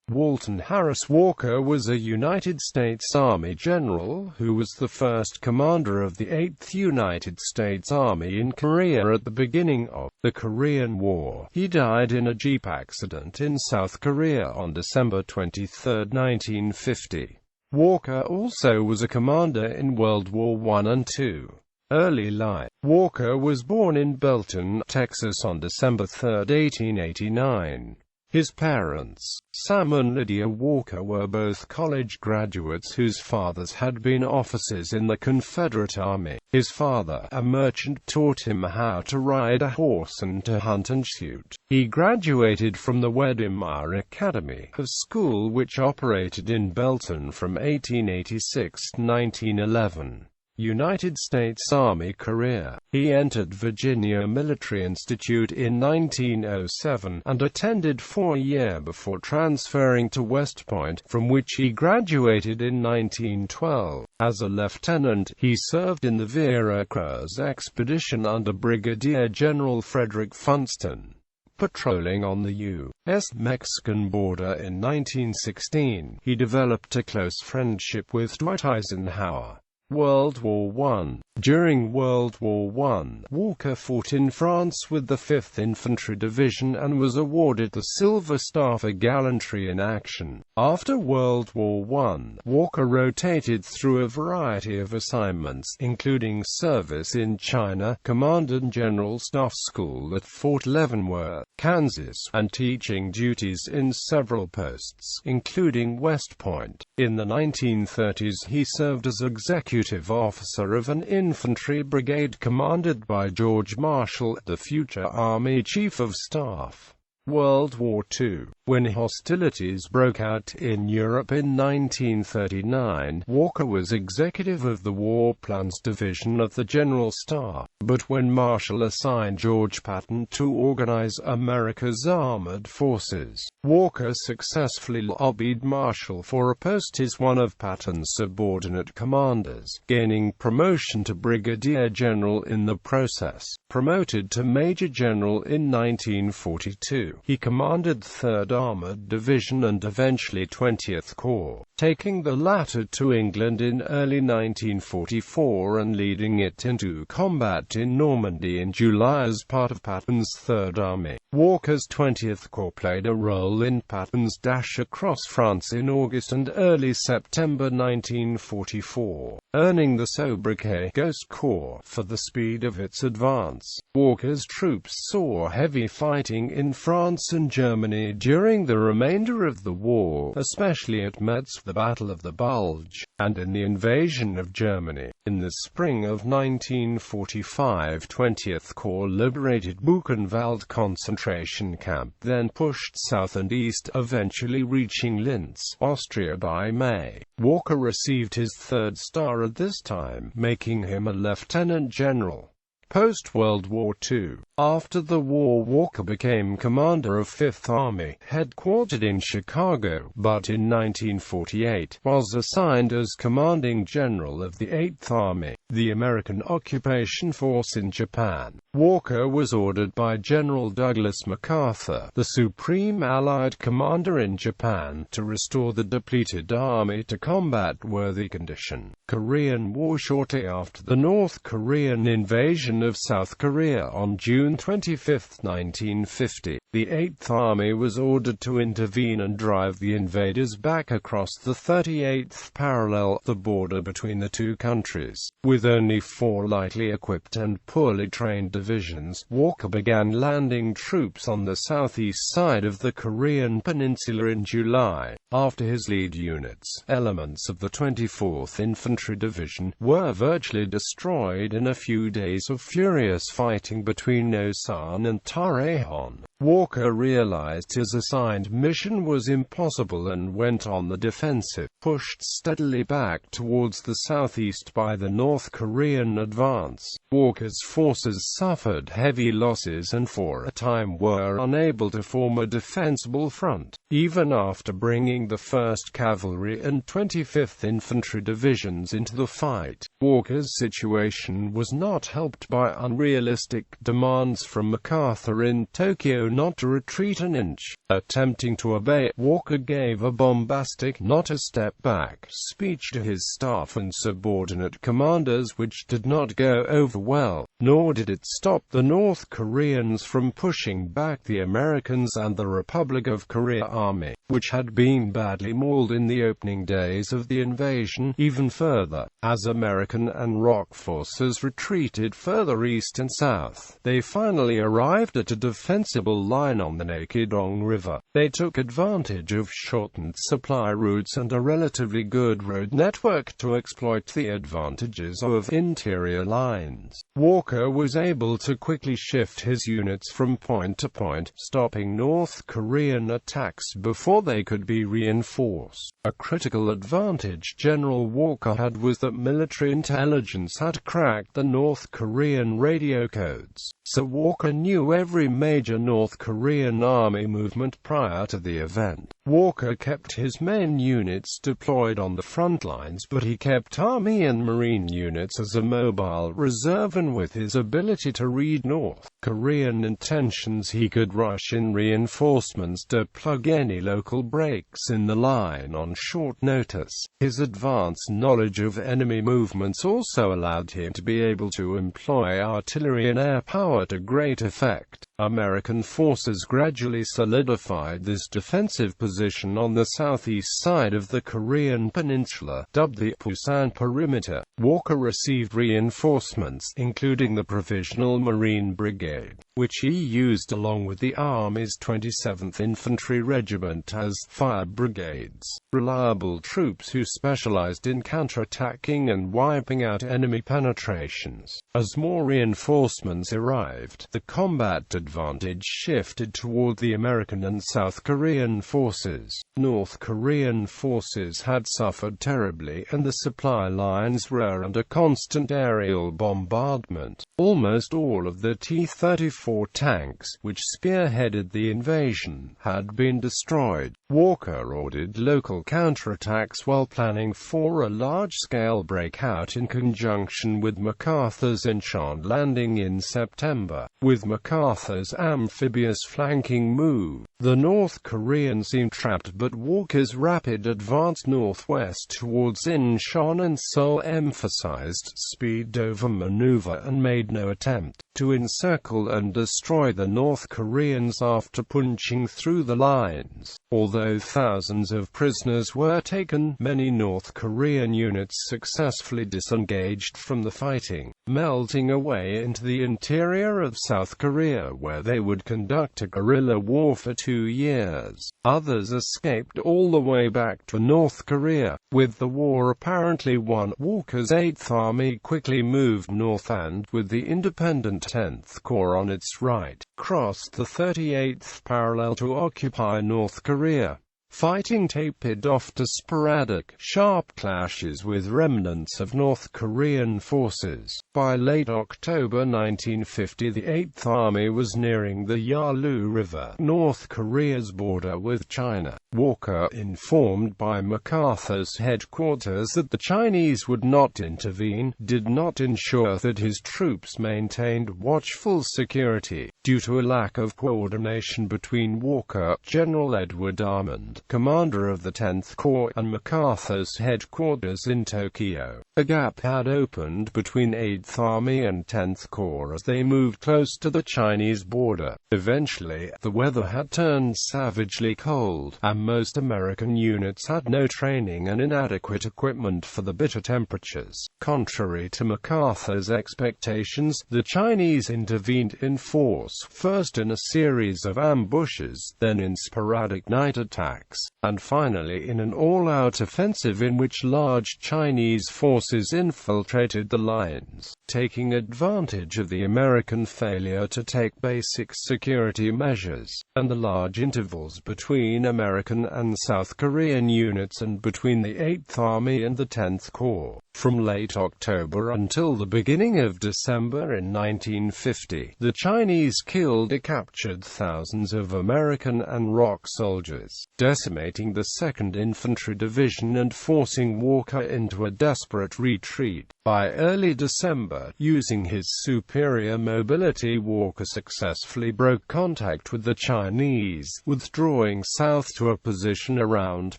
Walton Harris Walker was a United States Army general who was the first commander of the 8th United States Army in Korea at the beginning of the Korean War. He died in a jeep accident in South Korea on December 23, 1950. Walker also was a commander in World War I and II. Early life. Walker was born in Belton, Texas on December 3, 1889. His parents, Sam and Lydia Walker, were both college graduates whose fathers had been officers in the Confederate Army. His father, a merchant, taught him how to ride a horse and to hunt and shoot. He graduated from the Wedemar Academy, a school which operated in Belton from 1886 to 1911. United States Army career. He entered Virginia Military Institute in 1907, and attended 4 years before transferring to West Point, from which he graduated in 1912. As a lieutenant, he served in the Vera Cruz expedition under Brigadier General Frederick Funston, patrolling on the U.S. Mexican border in 1916. He developed a close friendship with Dwight Eisenhower. World War I. During World War I, Walker fought in France with the 5th Infantry Division and was awarded the Silver Star for gallantry in action. After World War I, Walker rotated through a variety of assignments, including service in China, Command and General Staff School at Fort Leavenworth, Kansas, and teaching duties in several posts, including West Point. In the 1930s, he served as executive officer of an infantry brigade commanded by George Marshall, the future Army Chief of Staff. World War II. When hostilities broke out in Europe in 1939, Walker was executive of the War Plans Division of the General Staff. But when Marshall assigned George Patton to organize America's armored forces, Walker successfully lobbied Marshall for a post as one of Patton's subordinate commanders, gaining promotion to brigadier general in the process. Promoted to major general in 1942, he commanded 3rd Armored Division and eventually 20th Corps, taking the latter to England in early 1944 and leading it into combat in Normandy in July as part of Patton's 3rd Army. Walker's 20th Corps played a role in Patton's dash across France in August and early September 1944, earning the sobriquet Ghost Corps for the speed of its advance. Walker's troops saw heavy fighting in France and Germany during the remainder of the war, especially at Metz, the Battle of the Bulge, and in the invasion of Germany. In the spring of 1945, 20th Corps liberated Buchenwald concentration camp, then pushed south and east, eventually reaching Linz, Austria by May. Walker received his 3rd star at this time, making him a lieutenant general. Post-World War II. After the war, Walker became commander of 5th Army, headquartered in Chicago, but in 1948, was assigned as commanding general of the 8th Army, the American occupation force in Japan. Walker was ordered by General Douglas MacArthur, the supreme Allied commander in Japan, to restore the depleted army to combat-worthy condition. Korean War. Shortly after the North Korean invasion of South Korea on June 25, 1950, the 8th Army was ordered to intervene and drive the invaders back across the 38th parallel, the border between the two countries. With only 4 lightly equipped and poorly trained divisions, Walker began landing troops on the southeast side of the Korean peninsula in July. After his lead units, elements of the 24th Infantry Division, were virtually destroyed in a few days of furious fighting between Osan and Tarahon. Walker realized his assigned mission was impossible and went on the defensive, pushed steadily back towards the southeast by the North Korean advance. Walker's forces suffered heavy losses and for a time were unable to form a defensible front. Even after bringing the 1st Cavalry and 25th Infantry Divisions into the fight, Walker's situation was not helped by unrealistic demands from MacArthur in Tokyo Commando not to retreat an inch. Attempting to obey, Walker gave a bombastic, "not a step back," speech to his staff and subordinate commanders which did not go over well, nor did it stop the North Koreans from pushing back the Americans and the Republic of Korea Army, which had been badly mauled in the opening days of the invasion, even further. As American and ROK forces retreated further east and south, they finally arrived at a defensible line on the Nakedong River. They took advantage of shortened supply routes and a relatively good road network to exploit the advantages of interior lines. Walker was able to quickly shift his units from point to point, stopping North Korean attacks before they could be reinforced. A critical advantage General Walker had was that military intelligence had cracked the North Korean radio codes, so Walker knew every major North Korean army movement prior to the event. Walker kept his main units deployed on the front lines, but he kept Army and Marine units as a mobile reserve, and with his ability to read North Korean intentions he could rush in reinforcements to plug any local breaks in the line on short notice. His advanced knowledge of enemy movements also allowed him to be able to employ artillery and air power to great effect. American forces gradually solidified this defensive position on the southeast side of the Korean peninsula, dubbed the Pusan Perimeter. Walker received reinforcements, including the Provisional Marine Brigade, which he used along with the Army's 27th Infantry Regiment as fire brigades, reliable troops who specialized in counterattacking and wiping out enemy penetrations. As more reinforcements arrived, the combat advantage shifted toward the American and South Korean forces. North Korean forces had suffered terribly, and the supply lines were under constant aerial bombardment. Almost all of the T-34 tanks, which spearheaded the invasion, had been destroyed. Walker ordered local counterattacks while planning for a large-scale breakout in conjunction with MacArthur's Incheon landing in September. With MacArthur's amphibious flanking move, the North Koreans seemed trapped, but Walker's rapid advance northwest towards Incheon and Seoul emphasized speed over maneuver and made no attempt to encircle and destroy the North Koreans after punching through the lines. Although thousands of prisoners were taken, many North Korean units successfully disengaged from the fighting, melting away into the interior of South Korea, where they would conduct a guerrilla war for 2 years. Others escaped all the way back to North Korea. With the war apparently won, Walker's 8th Army quickly moved north and, with the independent 10th Corps on its right, crossed the 38th parallel to occupy North Korea. Fighting tapered off to sporadic, sharp clashes with remnants of North Korean forces. By late October 1950, the 8th Army was nearing the Yalu River, North Korea's border with China. Walker, informed by MacArthur's headquarters that the Chinese would not intervene, did not ensure that his troops maintained watchful security. Due to a lack of coordination between Walker, General Edward Armand, commander of the 10th Corps, and MacArthur's headquarters in Tokyo, a gap had opened between 8th Army and 10th Corps as they moved close to the Chinese border. Eventually, the weather had turned savagely cold, and most American units had no training and inadequate equipment for the bitter temperatures. Contrary to MacArthur's expectations, the Chinese intervened in force, first in a series of ambushes, then in sporadic night attacks, and finally in an all-out offensive in which large Chinese forces infiltrated the lines. Taking advantage of the American failure to take basic security measures, and the large intervals between American and South Korean units and between the 8th Army and the 10th Corps, from late October until the beginning of December in 1950, the Chinese killed or captured thousands of American and ROK soldiers, decimating the 2nd Infantry Division and forcing Walker into a desperate retreat. By early December, using his superior mobility, Walker successfully broke contact with the Chinese, withdrawing south to a position around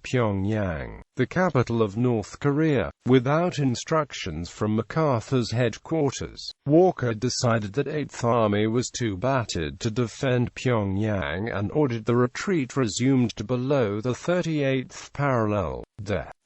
Pyongyang, the capital of North Korea. Without instructions from MacArthur's headquarters, Walker decided that 8th Army was too battered to defend Pyongyang and ordered the retreat resumed to below the 38th parallel.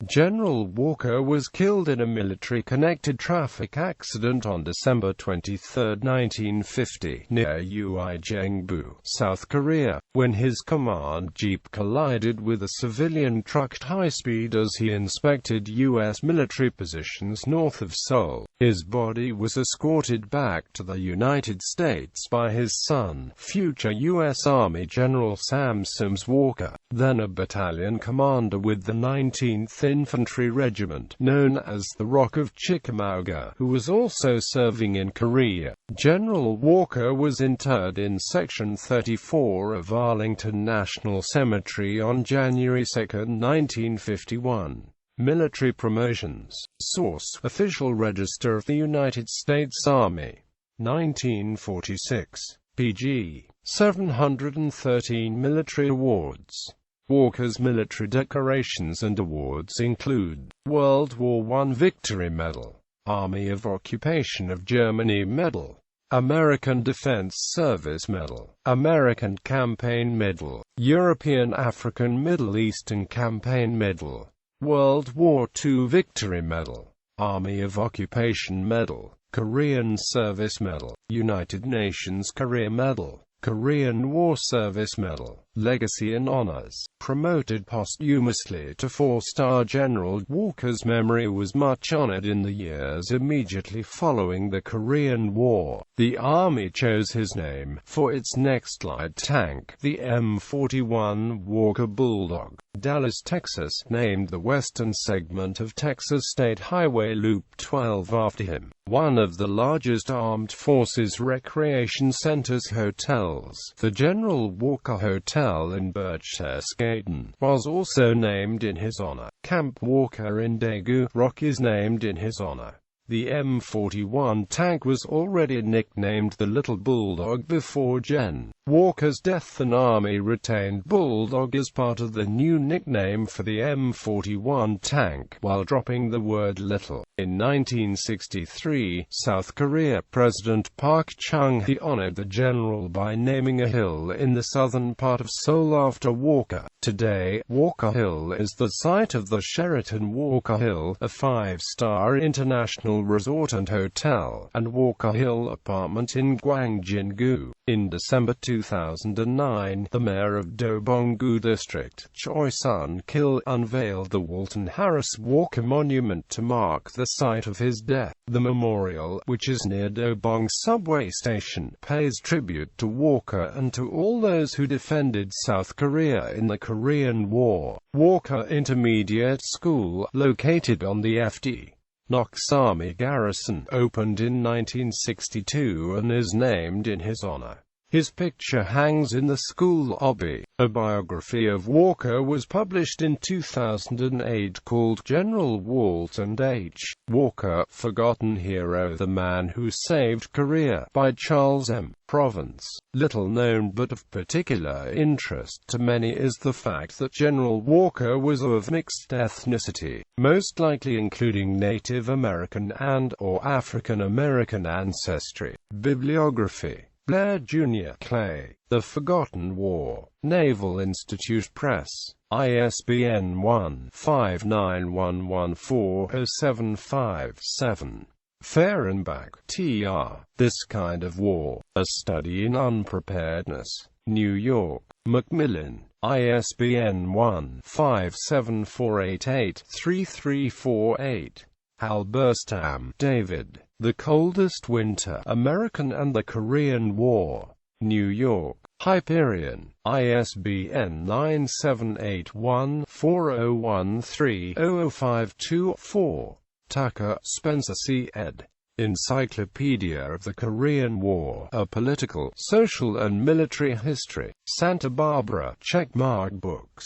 General Walker was killed in a military-connected traffic accident on December 23, 1950, near Uijeongbu, South Korea, when his command jeep collided with a civilian truck at high speed as he inspected U.S. military positions north of Seoul. His body was escorted back to the United States by his son, future U.S. Army General Sam Sims Walker, then a battalion commander with the 19th Infantry Regiment, known as the Rock of Chickamauga, who was also serving in Korea. General Walker was interred in Section 34 of Arlington National Cemetery on January 2, 1951. Military promotions. Source: Official Register of the United States Army. 1946. pg. 713 Military awards. Walker's military decorations and awards include World War I Victory Medal, Army of Occupation of Germany Medal, American Defense Service Medal, American Campaign Medal, European African Middle Eastern Campaign Medal, World War II Victory Medal, Army of Occupation Medal, Korean Service Medal, United Nations Career Medal, Korean War Service Medal, Legacy and Honors. Promoted posthumously to 4-star General Walker's memory was much honored in the years immediately following the Korean War. The Army chose his name for its next light tank, the M41 Walker Bulldog. Dallas, Texas, named the western segment of Texas State Highway Loop 12 after him. One of the largest armed forces recreation centers hotels, the General Walker Hotel in Berchtesgaden, was also named in his honor. Camp Walker in Daegu, Rock is named in his honor. The M41 tank was already nicknamed the Little Bulldog before Gen. Walker's death. An Army retained Bulldog as part of the new nickname for the M41 tank, while dropping the word Little. In 1963, South Korea President Park Chung-hee honored the general by naming a hill in the southern part of Seoul after Walker. Today, Walker Hill is the site of the Sheraton Walker Hill, a 5-star international resort and hotel, and Walker Hill apartment in Gwangjin-gu. In December 2009, the mayor of Dobong-gu District, Choi Sun-kil, unveiled the Walton Harris Walker Monument to mark the site of his death. The memorial, which is near Dobong subway station, pays tribute to Walker and to all those who defended South Korea in the Korean War. Walker Intermediate School, located on the FD. Knox Army Garrison, opened in 1962 and is named in his honor. His picture hangs in the school lobby. A biography of Walker was published in 2008 called General Walton H. Walker, Forgotten Hero: The Man Who Saved Korea, by Charles M. Provence. Little known but of particular interest to many is the fact that General Walker was of mixed ethnicity, most likely including Native American and/or African American ancestry. Bibliography: Blair, Jr. Clay, The Forgotten War. Naval Institute Press. ISBN 1-59114-0757. Fehrenbach, T.R. This Kind of War, A Study in Unpreparedness. New York, Macmillan. ISBN 1-57488-3348. Halberstam, David. The Coldest Winter, American and the Korean War. New York, Hyperion. ISBN 978-1-4013-0052-4. Tucker, Spencer C. ed. Encyclopedia of the Korean War, A Political, Social and Military History. Santa Barbara, Checkmark Books.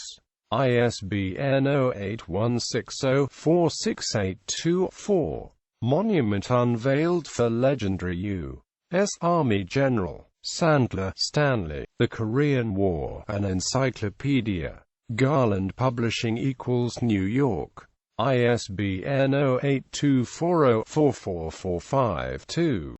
ISBN 0816046824. Monument unveiled for legendary U.S. Army General Sandler Stanley. The Korean War, an encyclopedia. Garland Publishing = New York. ISBN 0824044452.